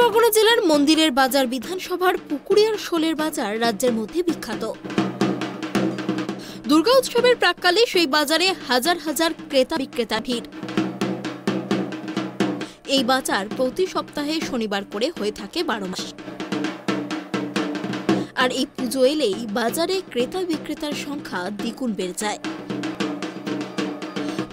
পরগনা জেলার মন্দিরের বাজার বিধানসভার পুকুরিয়ার শোলের বাজার রাজ্যের মধ্যে বিখ্যাত। দুর্গা উৎসবের প্রাক্কালে সেই বাজারে হাজার হাজার ক্রেতা বিক্রেতা ভিড়। এই বাজার প্রতি সপ্তাহে শনিবার করে হয়ে থাকে 12 মাস। আর এই পুজো এলেই বাজারে ক্রেতা বিক্রেতার সংখ্যা দ্বিগুণ বেড়ে যায়।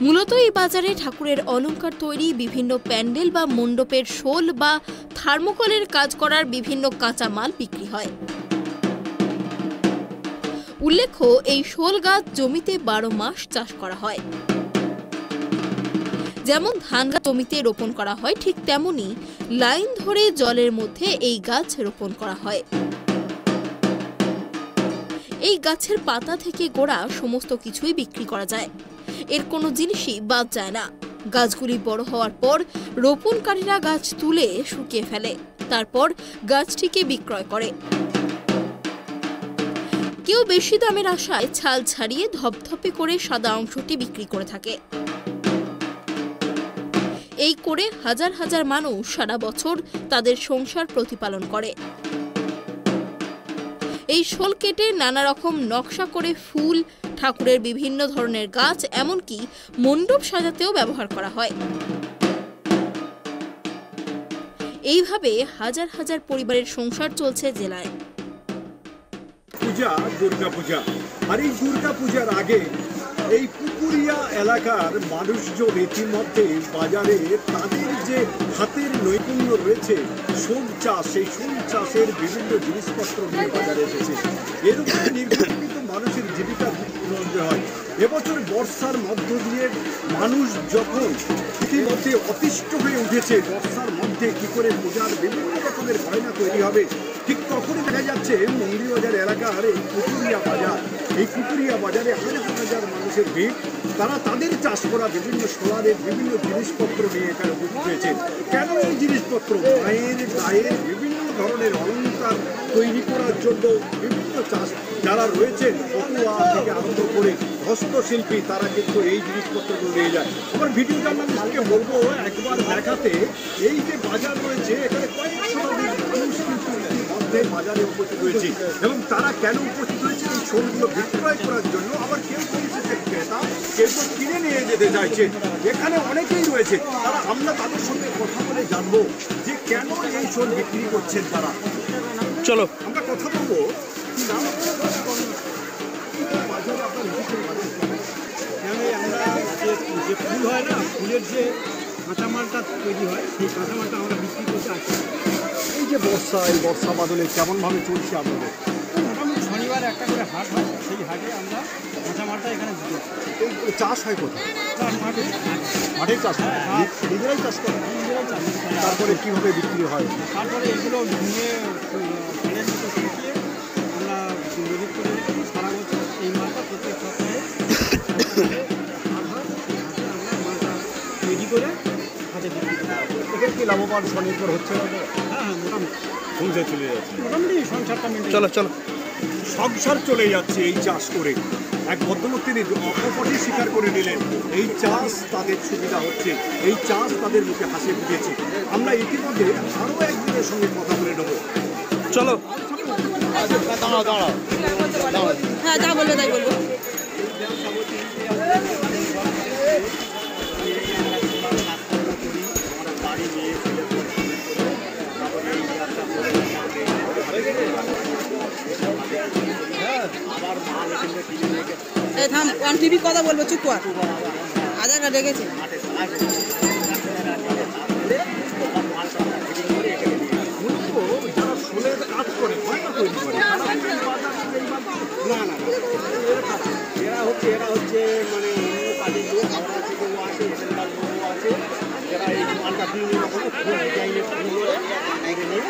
মূলত এই বাজারে ঠাকুরের অলংকার তৈরি, বিভিন্ন প্যান্ডেল বা মণ্ডপের শোল বা থার্মোকলের কাজ করার বিভিন্ন কাঁচা মাল বিক্রি হয়। উল্লেখ্য, এই শোল গাছ জমিতে 12 মাস চাষ করা হয়। যেমন ধান গাছ জমিতে রোপণ করা হয়, ঠিক তেমনি লাইন ধরে জলের মধ্যে এই গাছ রোপণ করা হয়। এই গাছের পাতা থেকে গোড়া সমস্ত কিছুই বিক্রি করা যায়, এর কোনো জিনিসই বাদ যায় না। গাছগুলি বড় হওয়ার পর রোপণকারীরা গাছ তুলে শুকিয়ে ফেলে, তারপর গাছটিকে বিক্রয় করে। কেউ বেশি দামের আশায় ছাল ছাড়িয়ে ধপধপে করে সাদা অংশটি বিক্রি করে থাকে। এই করে হাজার হাজার মানুষ সারা বছর তাদের সংসার প্রতিপালন করে। এই শোল কেটে নানা রকম নকশা করে ফুল, ঠাকুরের বিভিন্ন ধরনের গাছ, এমনকি মণ্ডপ সাজাতেও ব্যবহার করা হয়। এইভাবে হাজার হাজার পরিবারের সংসার চলছে জেলায়। পূজা দুর্গা পূজা, আর এই দুর্গা পূজার আগে এই পুকুরিয়া এলাকার মানুষজন ইতিমধ্যে বাজারে তাদের যে হাতের নৈপুণ্য রয়েছে শোল চাষ, সেই শোল চাষের বিভিন্ন জিনিসপত্র নিয়ে বাজারে এসেছে। এর উপরে নির্ভর কিন্তু মানুষের জীবিকা হয়। এবছর বর্ষার মধ্য দিয়ে মানুষ যখন ইতিমধ্যে অতিষ্ঠ হয়ে উঠেছে, বর্ষার মধ্যে কি করে পূজার বিভিন্ন রকমের গয়না তৈরি হবে, ঠিক তখনই দেখা যাচ্ছে মন্দিরবাজার এলাকার এই পুকুরিয়া বাজার, এই পুকুরিয়া বাজারে হাজার হাজার মানুষের ভিড়। তারা তাদের চাষ করা বিভিন্ন সোলারের বিভিন্ন জিনিসপত্র নিয়ে এখানে উপস্থিত হয়েছে। কেন এই জিনিসপত্র? মায়ের গায়ের বিভিন্ন ধরনের অলংকার তৈরি করার জন্য বিভিন্ন চাষ যারা রয়েছেন, পটুয়া থেকে আরম্ভ করে হস্তশিল্পী, তারা কিন্তু এই জিনিসপত্রগুলো নিয়ে যায়। আমার ভিডিও জার্নালিস্টকে বলবো একবার দেখাতে এই যে বাজার রয়েছে, এখানে কয়েক শতাধিক মানুষ কিন্তু ইতিমধ্যে বাজারে উপস্থিত হয়েছে এবং তারা কেন উপস্থিত হয়েছে? এই শোলগুলো বিক্রয় করার জন্য। আবার কেউ ক্রেতা, কেউ তো কিনে নিয়ে যেতে চাইছে। এখানে অনেকেই রয়েছে, তারা আমরা তাদের সঙ্গে কথা বলে জানবো যে কেন এই শোল বিক্রি করছেন তারা। চলো আমরা কথা বলবো। আমরা যে ফুল হয় না, ফুলের যে কাঁচামালটা তৈরি হয়, সেই কাঁচামালটা আমরা বিক্রি করতে আসি। এই যে বর্ষা, এই বর্ষা বাদলে কেমনভাবে চলছে আপনাদের? মোটামুটি শনিবার একটা করে হাট হয়, সেই হাটে আমরা কাঁচামালটা এখানে দিতে। এই চাষ হয় কোথায়? মাঠে মাঠেই চাষ হয়, নিজেরাই চাষ করে। তারপরে কীভাবে বিক্রি হয়? তারপরে এগুলো নিয়ে ফলের মতো শুকিয়ে আমরা মজুত করে সারা বছর এই মালটা প্রত্যেক সপ্তাহে আমরা মালটা তৈরি করে হাতে বিক্রি করি। এখানে কি লাভবান স্বনির্ভর হচ্ছে না? হ্যাঁ, মোটামুটি সংসার চলে যাচ্ছে, মোটামুটি সংসারটা মেনটেন। চলো সংসার চলে যাচ্ছে এই চাষ করে। এক ভদ্রলোক তিনি অকপটে স্বীকার করে নিলেন এই চাষ তাদের সুবিধা হচ্ছে, এই চাষ তাদের মুখে হাসি ফুটেছে। আমরা ইতিমধ্যে আরও একজনের সঙ্গে কথা বলে নেব। চলো দাঁড়াও। হ্যাঁ, যা বলবে তাই বলবো। থাম, অন টিভি কথা বলবো, চুপ কর। আধার কার্ড রেখেছে। যারা শোলের কাজ করে, গয়না তৈরি করে, না, এরা হচ্ছে মানে অন্য কাজের লোক, হাওড়া থেকেও আছে, এখানকার লোকও আছে, যারা এই মালটা বিভিন্ন রকমের ফুল ডিজাইনের ফুল করে নিয়ে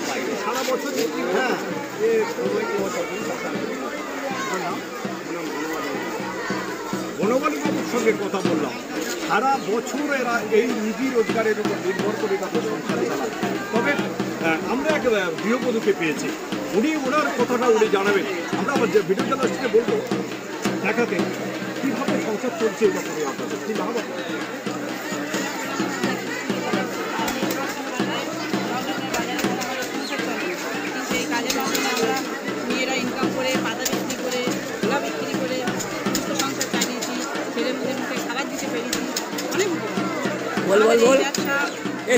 বাইরে সারা বছর। হ্যাঁ, বনমালী বাবুর সঙ্গে কথা বললাম। সারা বছর এরা এই রুজি রোজগারের উপর নির্ভর করে তাদের সংসার চালায়। তবে আমরা এক গৃহবধূকে পেয়েছি, ওনার কথাটা উনি জানাবেন। আমরা আমার যে ভিডিও জার্নালিস্টকে বলবো দেখাতে কীভাবে সংসার চলছে এই ব্যাপারে আপনাদের কী লাভ।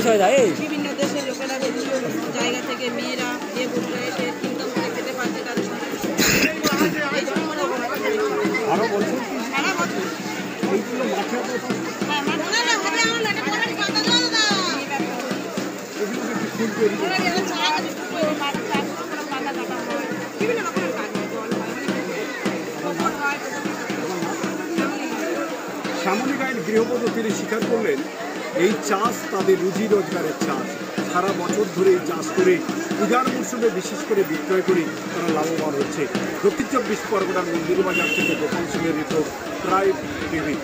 বিভিন্ন দেশের লোকেরা বিভিন্ন জায়গা থেকে মেয়েরা বিয়ে করতে এসে ইনকাম করে খেতে পারছে তাদের এই জন্য মনে হয় আরো বলছেন কি সারা বছর এইগুলো মাঠে এগুলো কি ফুল তৈরি করে? বিভিন্ন রকমের কাজ হয়, জল হয়, সামনে গায়ের গৃহবধূ তিনি স্বীকার করলেন এই চাষ তাদের রুজি রোজগারের চাষ। সারা বছর ধরে এই চাষ করে পূজার মরশুমে বিশেষ করে বিক্রয় করে তারা লাভবান হচ্ছে। দক্ষিণ 24 পরগনার মন্দির বাজার থেকে গোপাল সিংহের রিপোর্ট, ট্রাইব টিভি।